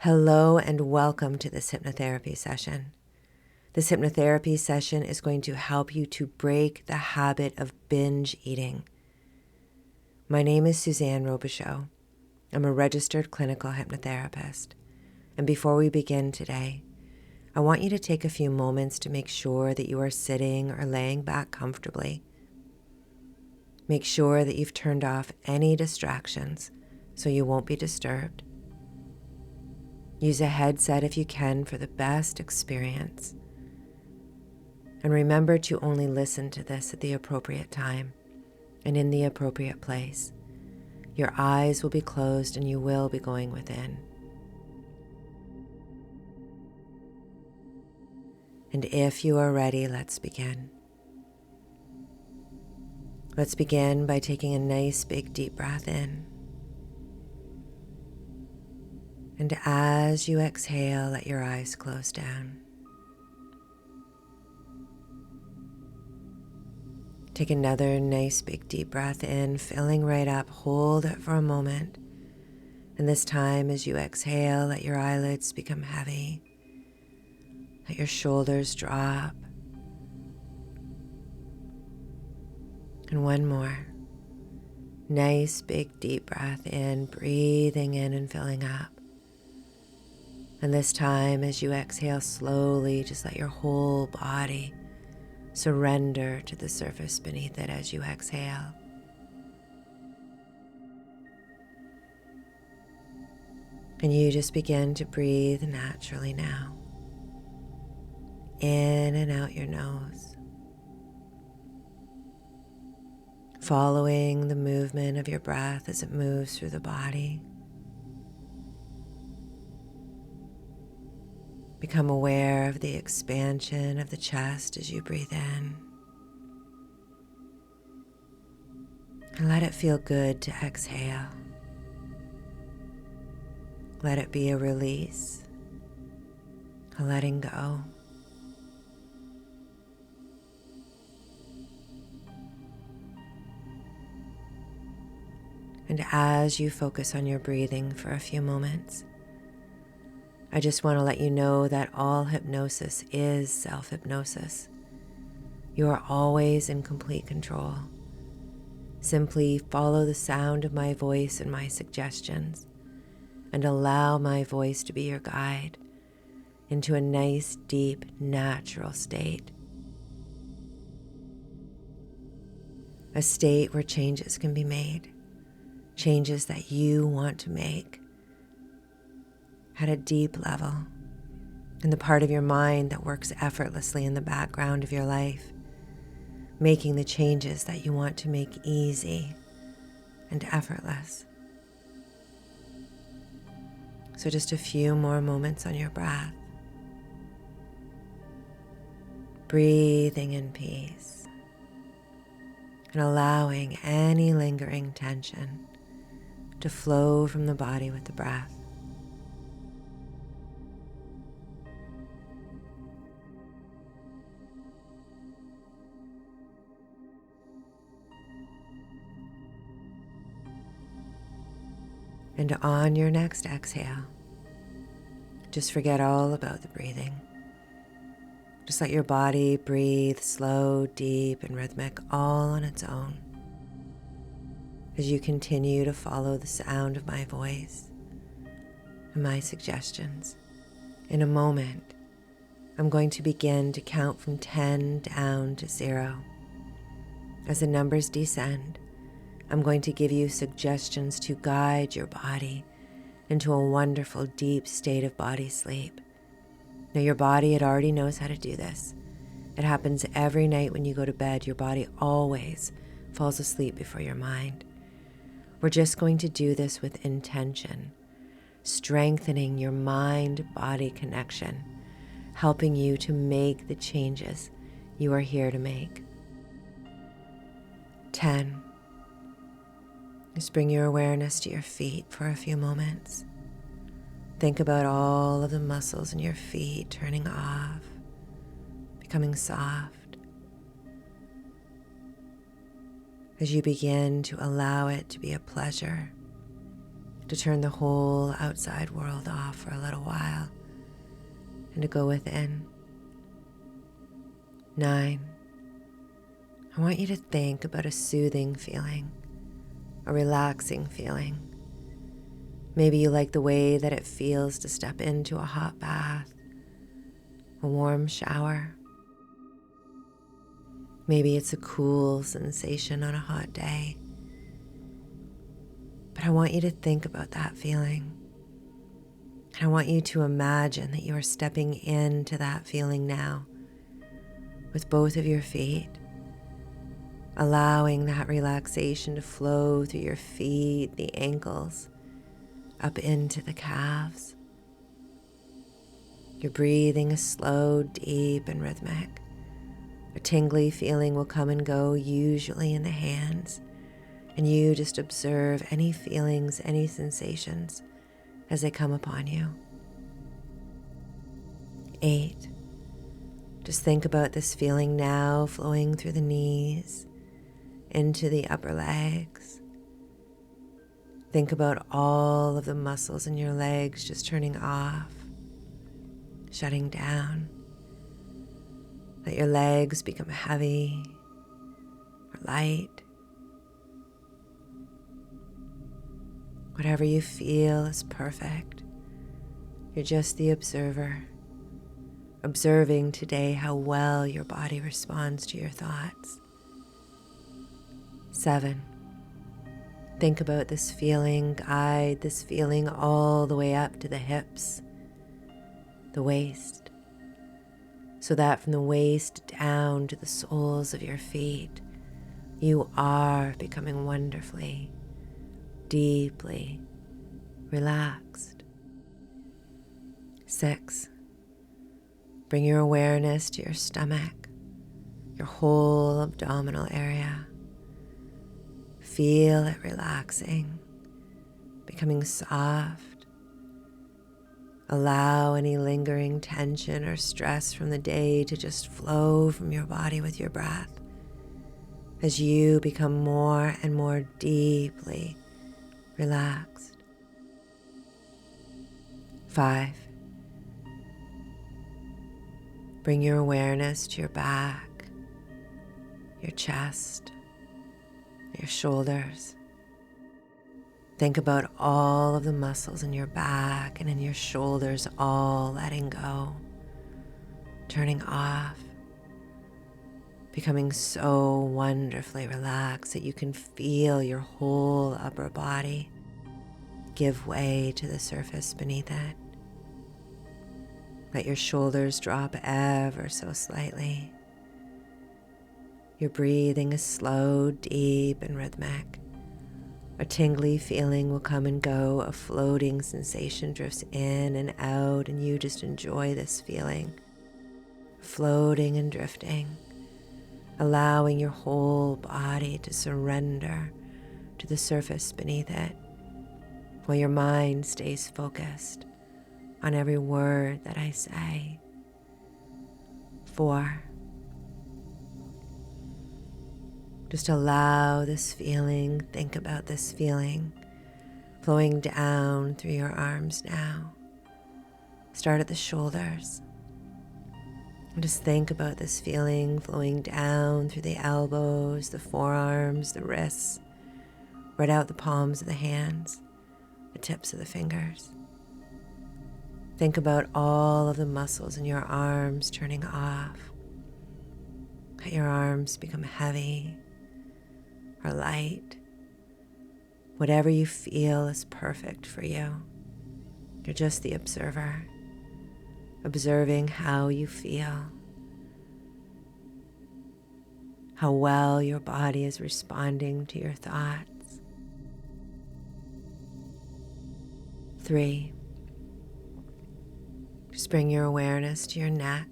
Hello and welcome to this hypnotherapy session. This hypnotherapy session is going to help you to break the habit of binge eating. My name is Suzanne Robichaud. I'm a registered clinical hypnotherapist. And before we begin today, I want you to take a few moments to make sure that you are sitting or laying back comfortably. Make sure that you've turned off any distractions so you won't be disturbed. Use a headset if you can for the best experience. And remember to only listen to this at the appropriate time and in the appropriate place. Your eyes will be closed and you will be going within. And if you are ready, let's begin. Let's begin by taking a nice big deep breath in. And as you exhale, let your eyes close down. Take another nice big deep breath in, filling right up. Hold it for a moment. And this time, as you exhale, let your eyelids become heavy. Let your shoulders drop. And one more. Nice big deep breath in, breathing in and filling up. And this time, as you exhale slowly, just let your whole body surrender to the surface beneath it as you exhale. And you just begin to breathe naturally now. In and out your nose. Following the movement of your breath as it moves through the body. Become aware of the expansion of the chest as you breathe in. And let it feel good to exhale. Let it be a release, a letting go. And as you focus on your breathing for a few moments, I just want to let you know that all hypnosis is self-hypnosis. You are always in complete control. Simply follow the sound of my voice and my suggestions, and allow my voice to be your guide into a nice, deep, natural state. A state where changes can be made, changes that you want to make. At a deep level, in the part of your mind that works effortlessly in the background of your life, making the changes that you want to make easy and effortless. So just a few more moments on your breath, breathing in peace and allowing any lingering tension to flow from the body with the breath. And on your next exhale, just forget all about the breathing. Just let your body breathe slow, deep, and rhythmic all on its own. As you continue to follow the sound of my voice and my suggestions. In a moment, I'm going to begin to count from 10 down to 0. As the numbers descend, I'm going to give you suggestions to guide your body into a wonderful deep state of body sleep. Now your body, it already knows how to do this. It happens every night when you go to bed. Your body always falls asleep before your mind. We're just going to do this with intention, strengthening your mind-body connection, helping you to make the changes you are here to make. 10. Just bring your awareness to your feet for a few moments. Think about all of the muscles in your feet turning off, becoming soft. As you begin to allow it to be a pleasure to turn the whole outside world off for a little while and to go within. 9. I want you to think about a soothing feeling, a relaxing feeling. Maybe you like the way that it feels to step into a hot bath, a warm shower. Maybe it's a cool sensation on a hot day. But I want you to think about that feeling. And I want you to imagine that you are stepping into that feeling now with both of your feet, allowing that relaxation to flow through your feet, the ankles, up into the calves. Your breathing is slow, deep, and rhythmic. A tingly feeling will come and go, usually in the hands, and you just observe any feelings, any sensations as they come upon you. 8. Just think about this feeling now flowing through the knees, into the upper legs. Think about all of the muscles in your legs just turning off, shutting down. Let your legs become heavy or light. Whatever you feel is perfect. You're just the observer, observing today how well your body responds to your thoughts. 7. Think about this feeling, guide this feeling all the way up to the hips, the waist, so that from the waist down to the soles of your feet, you are becoming wonderfully, deeply relaxed. 6. Bring your awareness to your stomach, your whole abdominal area. Feel it relaxing, becoming soft. Allow any lingering tension or stress from the day to just flow from your body with your breath as you become more and more deeply relaxed. 5. Bring your awareness to your back, your chest, your shoulders. Think about all of the muscles in your back and in your shoulders all letting go, turning off, becoming so wonderfully relaxed that you can feel your whole upper body give way to the surface beneath it. Let your shoulders drop ever so slightly. Your breathing is slow, deep, and rhythmic. A tingly feeling will come and go, a floating sensation drifts in and out, and you just enjoy this feeling, floating and drifting, allowing your whole body to surrender to the surface beneath it, while your mind stays focused on every word that I say. 4. Just allow this feeling, think about this feeling, flowing down through your arms now. Start at the shoulders. And just think about this feeling flowing down through the elbows, the forearms, the wrists, right out the palms of the hands, the tips of the fingers. Think about all of the muscles in your arms turning off. Let your arms become heavy or light. Whatever you feel is perfect for you. You're just the observer, observing how you feel, how well your body is responding to your thoughts. 3. Just bring your awareness to your neck.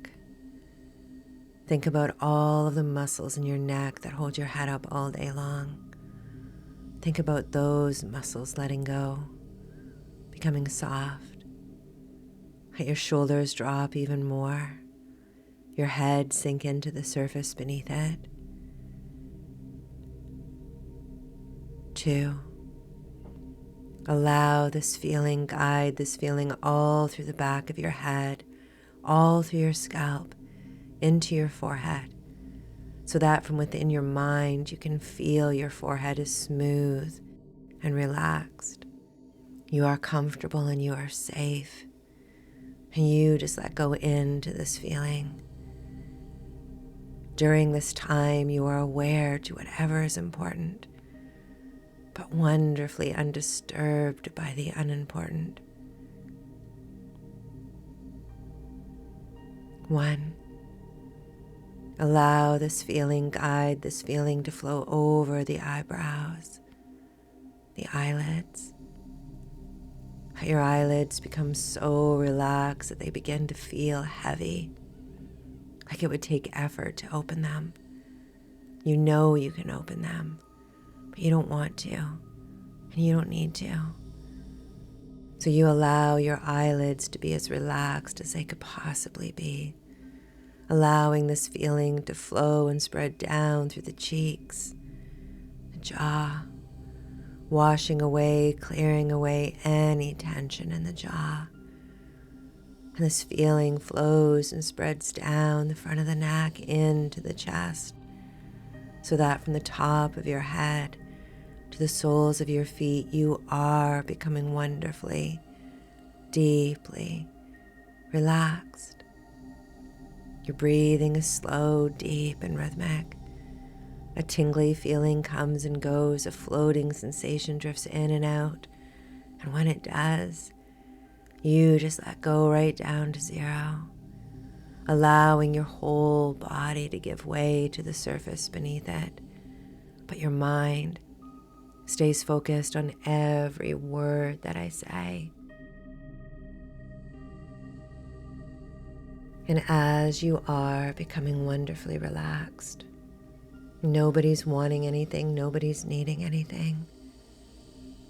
Think about all of the muscles in your neck that hold your head up all day long. Think about those muscles letting go, becoming soft. Let your shoulders drop even more. Your head sink into the surface beneath it. 2. Allow this feeling, guide this feeling all through the back of your head, all through your scalp, into your forehead, so that from within your mind you can feel your forehead is smooth and relaxed. You are comfortable and you are safe. And you just let go into this feeling. During this time, you are aware to whatever is important, but wonderfully undisturbed by the unimportant. 1. Allow this feeling, guide this feeling to flow over the eyebrows, the eyelids. Let your eyelids become so relaxed that they begin to feel heavy, like it would take effort to open them. You know you can open them, but you don't want to, and you don't need to. So you allow your eyelids to be as relaxed as they could possibly be, allowing this feeling to flow and spread down through the cheeks, the jaw, washing away, clearing away any tension in the jaw. And this feeling flows and spreads down the front of the neck into the chest, so that from the top of your head to the soles of your feet, you are becoming wonderfully, deeply relaxed. Your breathing is slow, deep, and rhythmic. A tingly feeling comes and goes, a floating sensation drifts in and out, and when it does, you just let go right down to 0, allowing your whole body to give way to the surface beneath it. But your mind stays focused on every word that I say. And as you are becoming wonderfully relaxed, nobody's wanting anything, nobody's needing anything.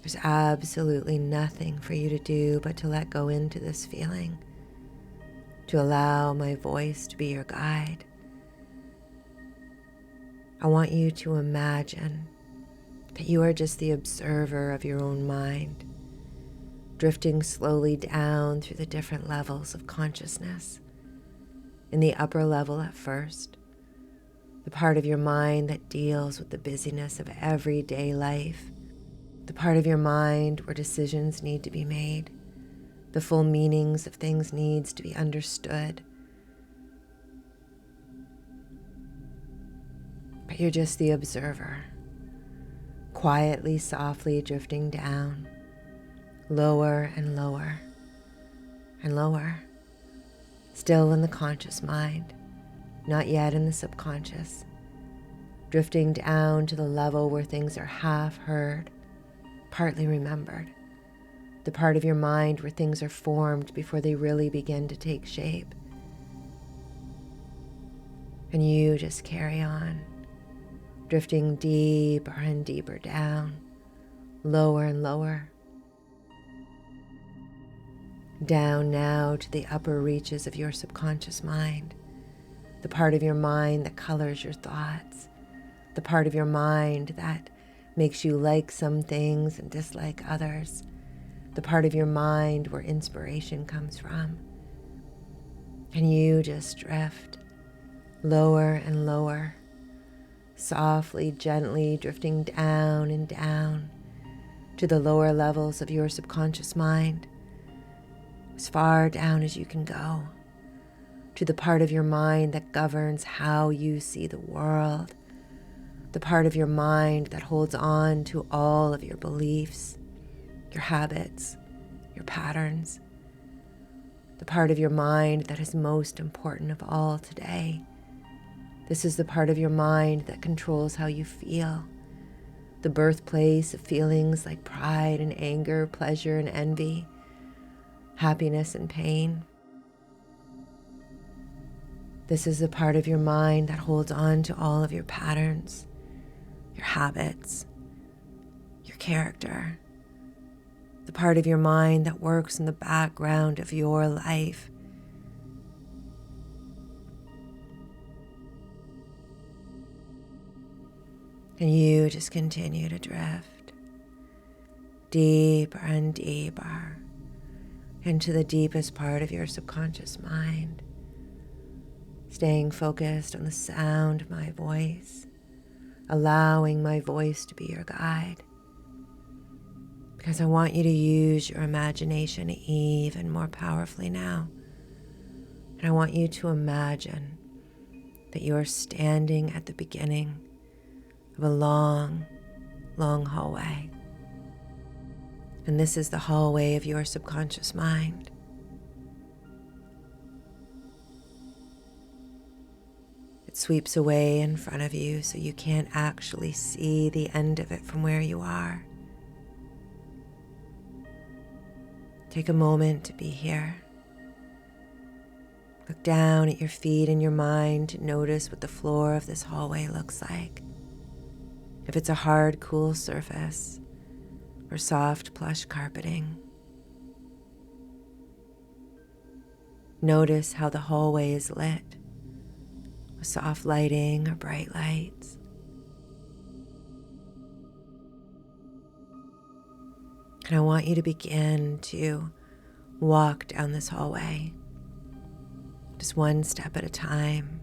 There's absolutely nothing for you to do but to let go into this feeling, to allow my voice to be your guide. I want you to imagine that you are just the observer of your own mind, drifting slowly down through the different levels of consciousness. In the upper level at first, the part of your mind that deals with the busyness of everyday life, the part of your mind where decisions need to be made, the full meanings of things needs to be understood. But you're just the observer, quietly, softly drifting down, lower and lower and lower, still in the conscious mind, not yet in the subconscious, drifting down to the level where things are half heard, partly remembered, the part of your mind where things are formed before they really begin to take shape. And you just carry on, drifting deeper and deeper down, lower and lower, down now to the upper reaches of your subconscious mind, the part of your mind that colors your thoughts, the part of your mind that makes you like some things and dislike others, the part of your mind where inspiration comes from. And you just drift lower and lower, softly, gently drifting down and down to the lower levels of your subconscious mind, as far down as you can go, to the part of your mind that governs how you see the world, the part of your mind that holds on to all of your beliefs, your habits, your patterns, the part of your mind that is most important of all today. This is the part of your mind that controls how you feel, the birthplace of feelings like pride and anger, pleasure and envy, happiness and pain. This is the part of your mind that holds on to all of your patterns, your habits, your character, the part of your mind that works in the background of your life. And you just continue to drift, deeper and deeper into the deepest part of your subconscious mind, staying focused on the sound of my voice, allowing my voice to be your guide, because I want you to use your imagination even more powerfully now. And I want you to imagine that you are standing at the beginning of a long, long hallway. And this is the hallway of your subconscious mind. It sweeps away in front of you so you can't actually see the end of it from where you are. Take a moment to be here. Look down at your feet and your mind to notice what the floor of this hallway looks like. If it's a hard, cool surface or soft, plush carpeting. Notice how the hallway is lit with soft lighting or bright lights. And I want you to begin to walk down this hallway, just one step at a time,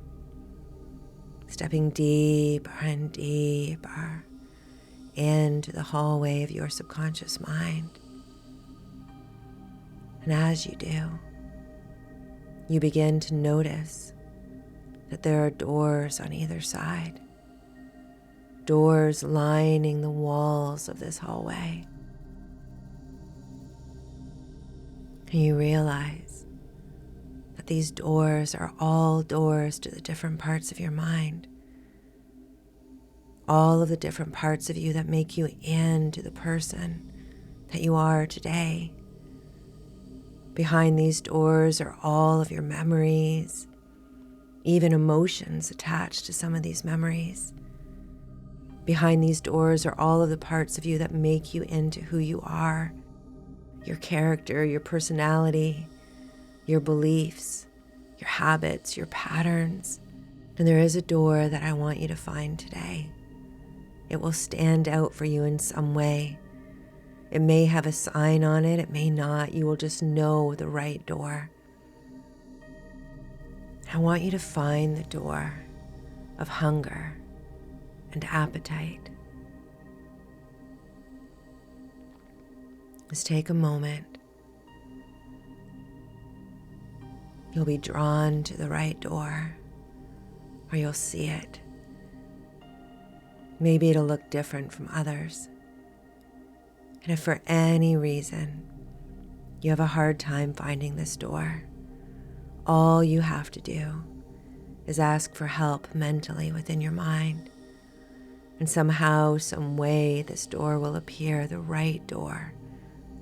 stepping deeper and deeper into the hallway of your subconscious mind. And as you do, you begin to notice that there are doors on either side, doors lining the walls of this hallway. And you realize that these doors are all doors to the different parts of your mind, all of the different parts of you that make you into the person that you are today. Behind these doors are all of your memories, even emotions attached to some of these memories. Behind these doors are all of the parts of you that make you into who you are, your character, your personality, your beliefs, your habits, your patterns. And there is a door that I want you to find today. It will stand out for you in some way. It may have a sign on it, it may not. You will just know the right door. I want you to find the door of hunger and appetite. Just take a moment. You'll be drawn to the right door, or you'll see it. Maybe it'll look different from others. And if for any reason you have a hard time finding this door, all you have to do is ask for help mentally within your mind. And somehow, some way, this door will appear, the right door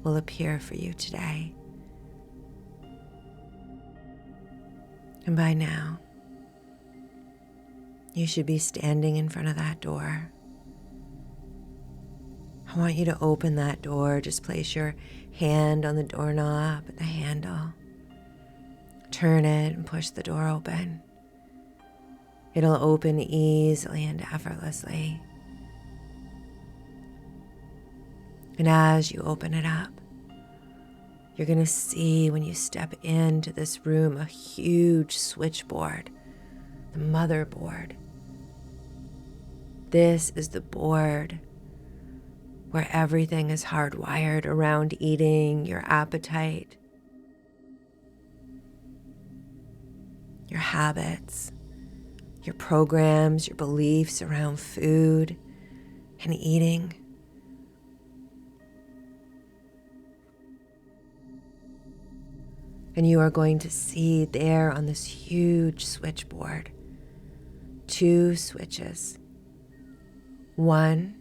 will appear for you today. And by now, you should be standing in front of that door. I want you to open that door. Just place your hand on the doorknob and the handle. Turn it and push the door open. It'll open easily and effortlessly. And as you open it up, you're going to see when you step into this room a huge switchboard, the motherboard. This is the board where everything is hardwired around eating, your appetite, your habits, your programs, your beliefs around food and eating. And you are going to see there on this huge switchboard, 2 switches. One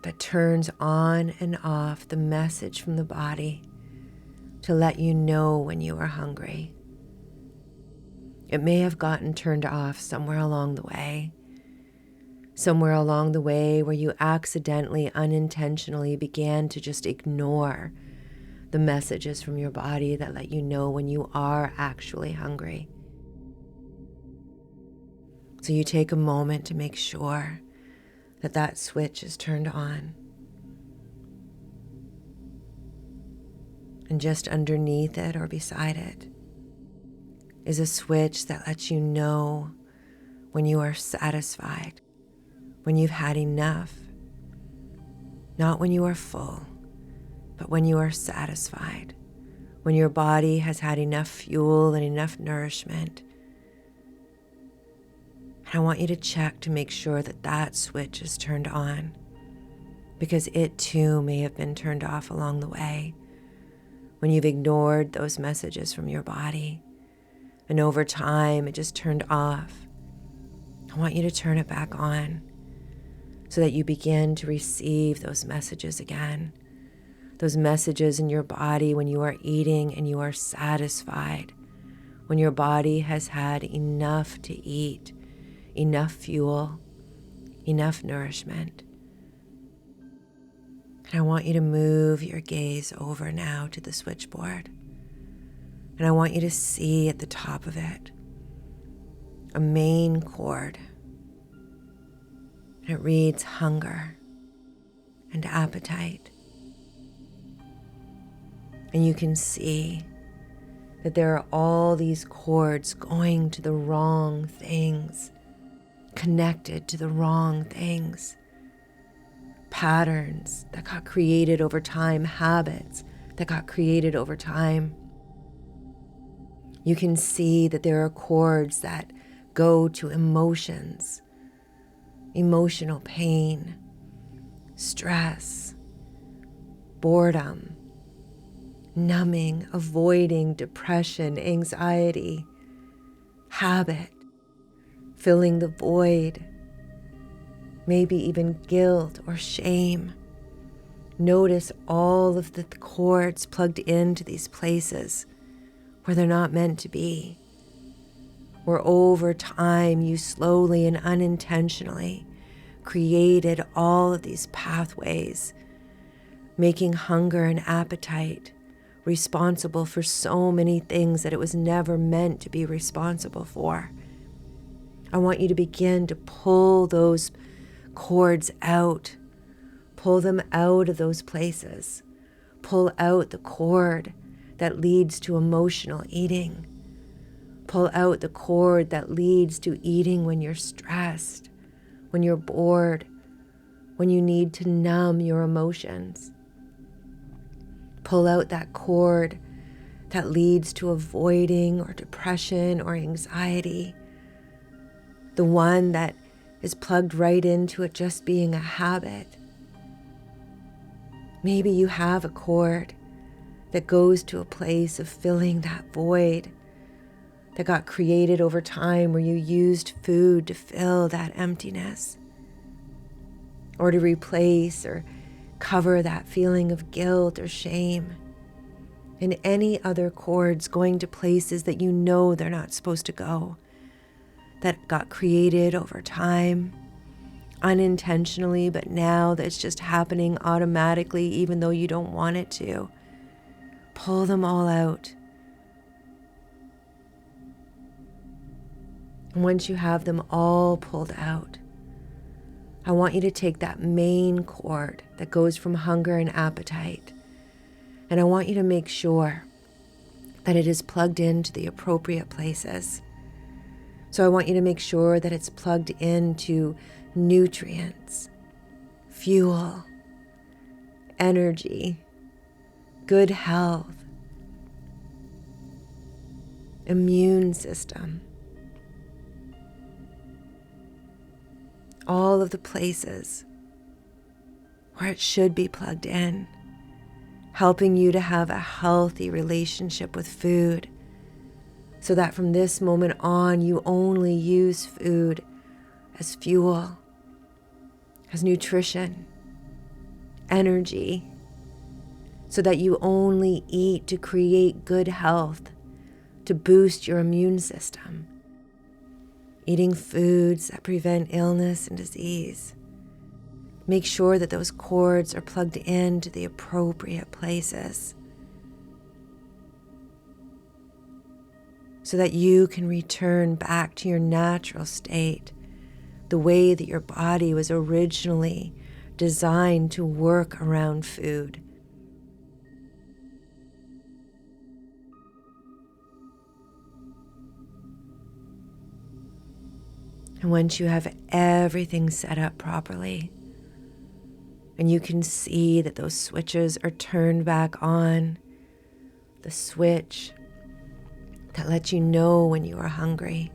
that turns on and off the message from the body to let you know when you are hungry. It may have gotten turned off somewhere along the way where you accidentally, unintentionally began to just ignore the messages from your body that let you know when you are actually hungry. So you take a moment to make sure that that switch is turned on. And just underneath it or beside it is a switch that lets you know when you are satisfied, when you've had enough. Not when you are full, but when you are satisfied, when your body has had enough fuel and enough nourishment. And I want you to check to make sure that that switch is turned on, because it too may have been turned off along the way when you've ignored those messages from your body. And over time, it just turned off. I want you to turn it back on so that you begin to receive those messages again. Those messages in your body when you are eating and you are satisfied, when your body has had enough to eat, enough fuel, enough nourishment. And I want you to move your gaze over now to the switchboard. And I want you to see at the top of it a main cord. And it reads hunger and appetite. And you can see that there are all these cords going to the wrong things, connected to the wrong things. Patterns that got created over time, habits that got created over time. You can see that there are cords that go to emotions, emotional pain, stress, boredom, numbing, avoiding, depression, anxiety, habit, filling the void, maybe even guilt or shame. Notice all of the cords plugged into these places where they're not meant to be, where over time you slowly and unintentionally created all of these pathways, making hunger and appetite responsible for so many things that it was never meant to be responsible for. I want you to begin to pull those cords out. Pull them out of those places. Pull out the cord that leads to emotional eating. Pull out the cord that leads to eating when you're stressed, when you're bored, when you need to numb your emotions. Pull out that cord that leads to avoiding or depression or anxiety. The one that is plugged right into it just being a habit. Maybe you have a cord that goes to a place of filling that void that got created over time where you used food to fill that emptiness, or to replace or cover that feeling of guilt or shame, and any other cords going to places that you know they're not supposed to go, that got created over time, unintentionally, but now that's just happening automatically even though you don't want it to. Pull them all out. And once you have them all pulled out, I want you to take that main cord that goes from hunger and appetite, and I want you to make sure that it is plugged into the appropriate places. So I want you to make sure that it's plugged into nutrients, fuel, energy, good health, immune system. All of the places where it should be plugged in, helping you to have a healthy relationship with food, so that from this moment on, you only use food as fuel, as nutrition, energy, so that you only eat to create good health, to boost your immune system, eating foods that prevent illness and disease. Make sure that those cords are plugged into the appropriate places so that you can return back to your natural state, the way that your body was originally designed to work around food. And once you have everything set up properly, and you can see that those switches are turned back on, the switch that lets you know when you are hungry,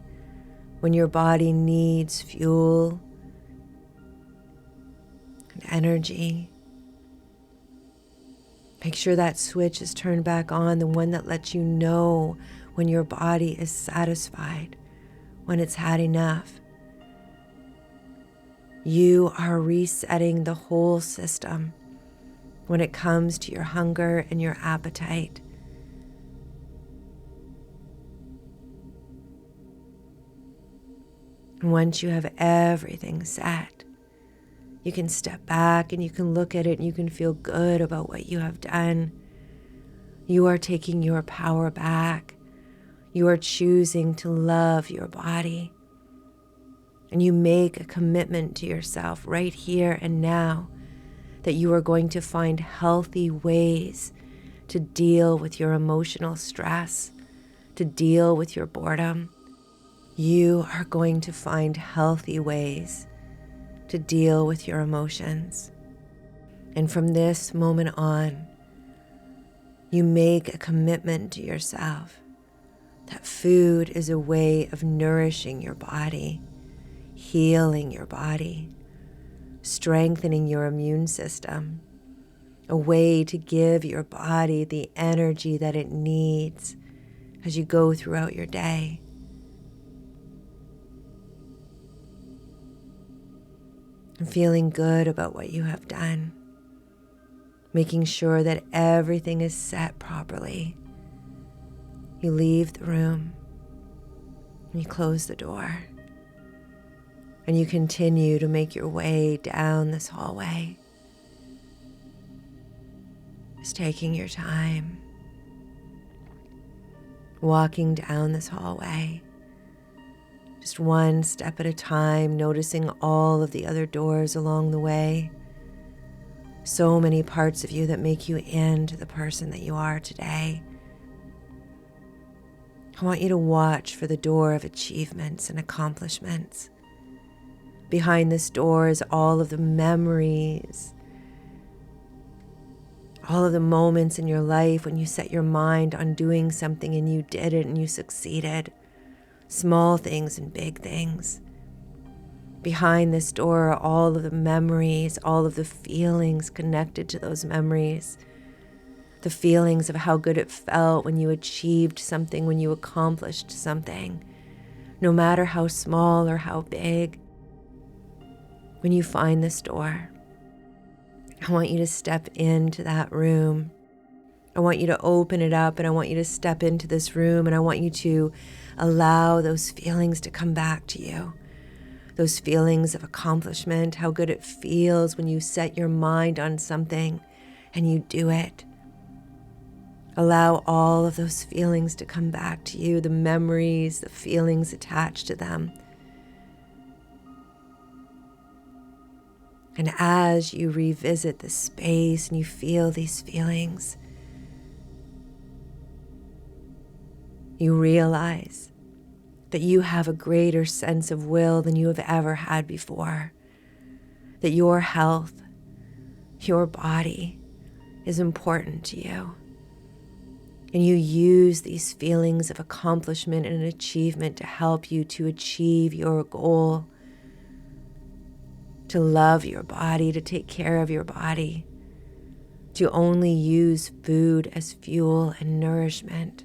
when your body needs fuel and energy. Make sure that switch is turned back on, the one that lets you know when your body is satisfied, when it's had enough. You are resetting the whole system when it comes to your hunger and your appetite. And once you have everything set, you can step back and you can look at it and you can feel good about what you have done. You are taking your power back. You are choosing to love your body. And you make a commitment to yourself right here and now that you are going to find healthy ways to deal with your emotional stress, to deal with your boredom. You are going to find healthy ways to deal with your emotions. And from this moment on, you make a commitment to yourself that food is a way of nourishing your body, healing your body, strengthening your immune system, a way to give your body the energy that it needs as you go throughout your day. And feeling good about what you have done, making sure that everything is set properly. You leave the room, and you close the door, and you continue to make your way down this hallway. Just taking your time, walking down this hallway, just one step at a time, noticing all of the other doors along the way. So many parts of you that make you into the person that you are today. I want you to watch for the door of achievements and accomplishments. Behind this door is all of the memories, all of the moments in your life when you set your mind on doing something and you did it and you succeeded. Small things and big things. Behind this door are all of the memories, all of the feelings connected to those memories. The feelings of how good it felt when you achieved something, when you accomplished something, no matter how small or how big. When you find this door, I want you to step into that room. I want you to open it up and I want you to step into this room and I want you to allow those feelings to come back to you. Those feelings of accomplishment, how good it feels when you set your mind on something and you do it. Allow all of those feelings to come back to you, the memories, the feelings attached to them. And as you revisit the space and you feel these feelings, you realize that you have a greater sense of will than you have ever had before, that your health, your body is important to you. And you use these feelings of accomplishment and achievement to help you to achieve your goal, to love your body, to take care of your body, to only use food as fuel and nourishment.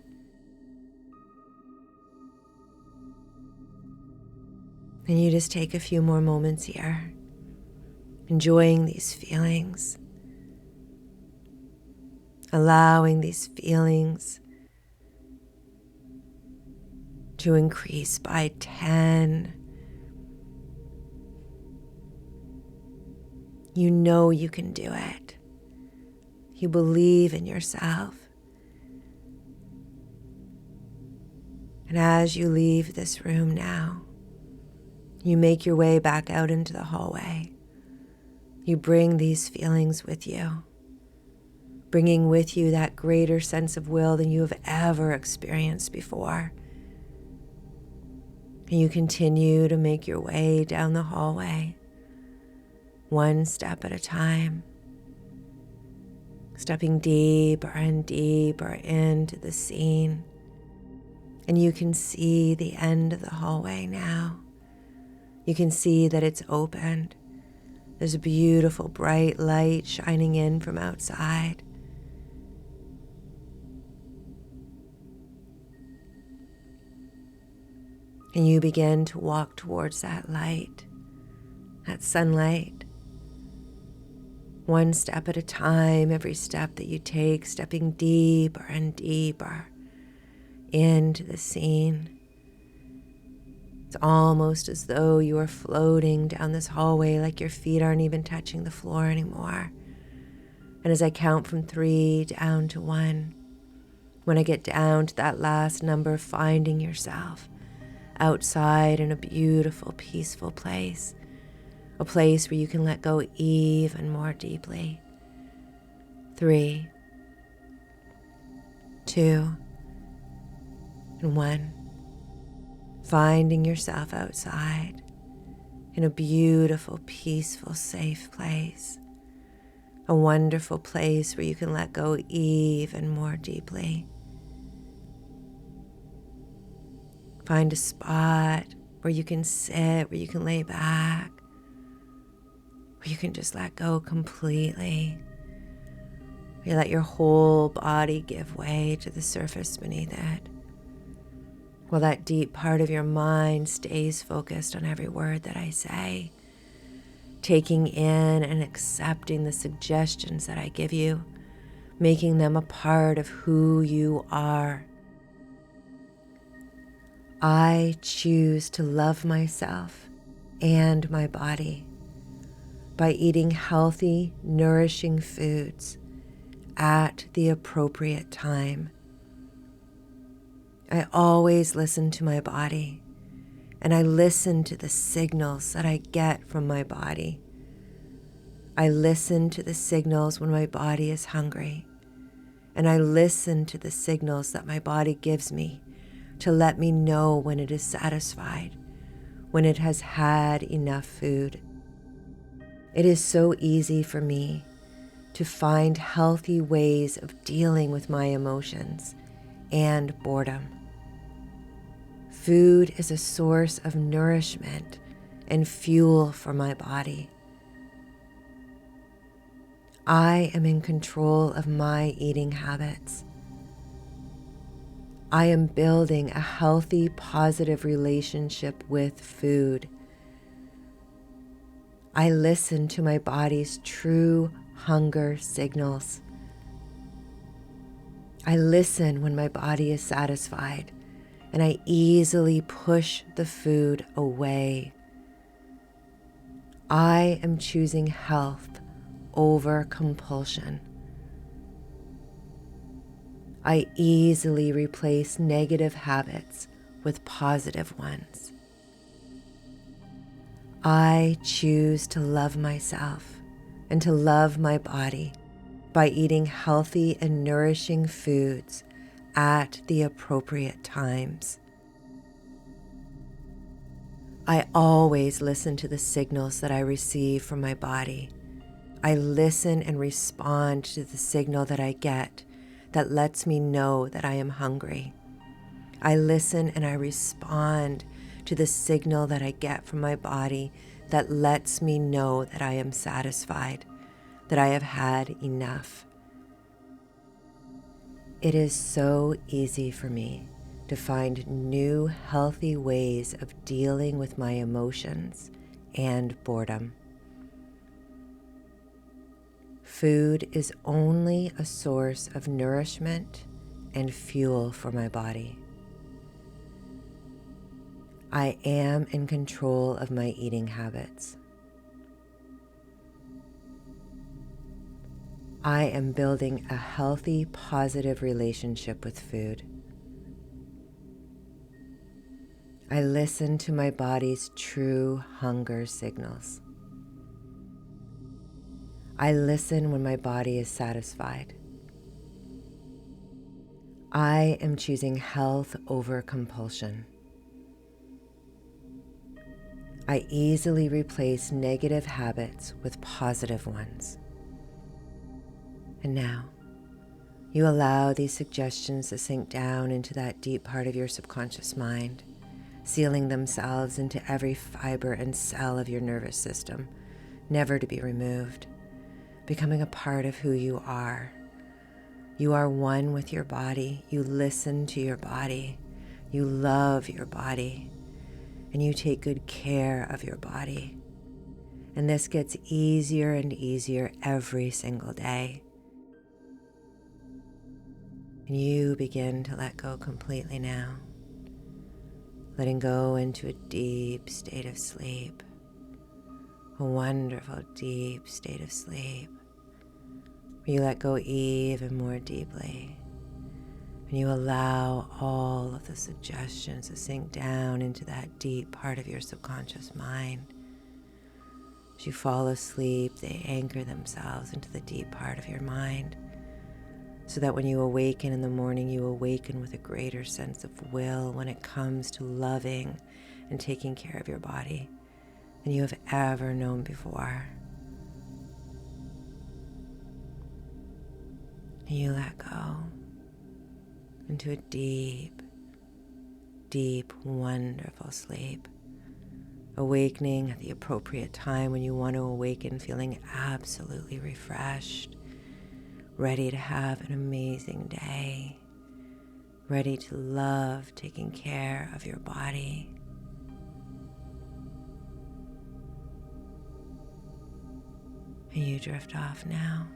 And you just take a few more moments here, enjoying these feelings, allowing these feelings to increase by 10. You know you can do it. You believe in yourself. And as you leave this room now, you make your way back out into the hallway. You bring these feelings with you, bringing with you that greater sense of will than you have ever experienced before. And you continue to make your way down the hallway, one step at a time, stepping deeper and deeper into the scene. And you can see the end of the hallway now. You can see that it's opened. There's a beautiful bright light shining in from outside. And you begin to walk towards that light, that sunlight. One step at a time, every step that you take, stepping deeper and deeper into the scene. It's almost as though you are floating down this hallway, like your feet aren't even touching the floor anymore. And as I count from 3 down to 1, when I get down to that last number, finding yourself outside in a beautiful, peaceful place, a place where you can let go even more deeply. 3, 2, and 1. Finding yourself outside in a beautiful, peaceful, safe place. A wonderful place where you can let go even more deeply. Find a spot where you can sit, where you can lay back, where you can just let go completely. Where you let your whole body give way to the surface beneath it. While that deep part of your mind stays focused on every word that I say, taking in and accepting the suggestions that I give you, making them a part of who you are. I choose to love myself and my body by eating healthy, nourishing foods at the appropriate time. I always listen to my body, and I listen to the signals that I get from my body. I listen to the signals when my body is hungry, and I listen to the signals that my body gives me to let me know when it is satisfied, when it has had enough food. It is so easy for me to find healthy ways of dealing with my emotions and boredom. Food is a source of nourishment and fuel for my body. I am in control of my eating habits. I am building a healthy, positive relationship with food. I listen to my body's true hunger signals. I listen when my body is satisfied, and I easily push the food away. I am choosing health over compulsion. I easily replace negative habits with positive ones. I choose to love myself and to love my body by eating healthy and nourishing foods at the appropriate times. I always listen to the signals that I receive from my body. I listen and respond to the signal that I get that lets me know that I am hungry. I listen and I respond to the signal that I get from my body that lets me know that I am satisfied, that I have had enough. It is so easy for me to find new, healthy ways of dealing with my emotions and boredom. Food is only a source of nourishment and fuel for my body. I am in control of my eating habits. I am building a healthy, positive relationship with food. I listen to my body's true hunger signals. I listen when my body is satisfied. I am choosing health over compulsion. I easily replace negative habits with positive ones. And now, you allow these suggestions to sink down into that deep part of your subconscious mind, sealing themselves into every fiber and cell of your nervous system, never to be removed, becoming a part of who you are. You are one with your body. You listen to your body. You love your body. And you take good care of your body. And this gets easier and easier every single day. And you begin to let go completely now, letting go into a deep state of sleep, a wonderful deep state of sleep, where you let go even more deeply. And you allow all of the suggestions to sink down into that deep part of your subconscious mind. As you fall asleep, they anchor themselves into the deep part of your mind, so that when you awaken in the morning, you awaken with a greater sense of will when it comes to loving and taking care of your body than you have ever known before. And you let go into a deep, deep, wonderful sleep, awakening at the appropriate time when you want to awaken, feeling absolutely refreshed, ready to have an amazing day, ready to love taking care of your body. And you drift off now.